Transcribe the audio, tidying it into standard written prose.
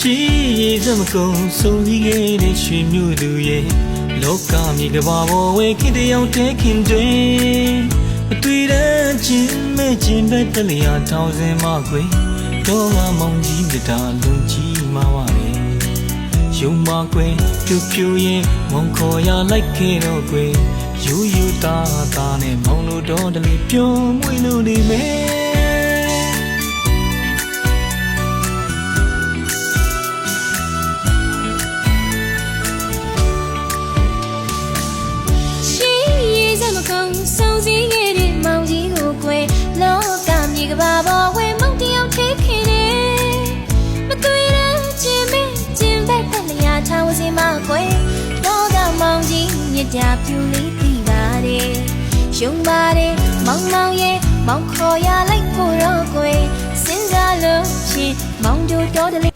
ရှိစမကုံဆုံးပြီးခဲ့တဲ့ရွှေမြို့သူရဲ့လောကမြေကဘာပေါ်ဝဲခင်တယောက်တည်းခင်တွင်မတွေ့တဲ့ချင်းမဲ့ချင်းပဲတလျာထောင်စင်မကွယ်တော့မမောင်ကြီးမြတာလုံကြီးမှာပါလေယုံမကွယ်ဖြူဖြူရင်မောင်ခေါ်ရလိုက်ခဲ့တော့ကွယ်ယူယူတာတာနဲ့မောင်တို့တော့တလေပြုံးမွေးလို့နေမယ်ဆုံးစည်းခဲ့တဲ့မောင်ကြီးကိုကွယ်လောကမြေကဘာပေါ်ဝဲမုန်တယောက်ထိခင်နေမတွေ့တဲ့ချင်းပဲတက်လျာထောင်စင်မကွယ်လောကမောင်ကြီးမြတ်တာပြူလေးပြီးပါတယ်ရှုံပါတယ်မောင်မောင်ရဲ့မောင်ခေါ်ရလိုက်ဖို့တော့ကွယ်စဉ်းစားလို့ရှင်မောင်တို့တော်တလေး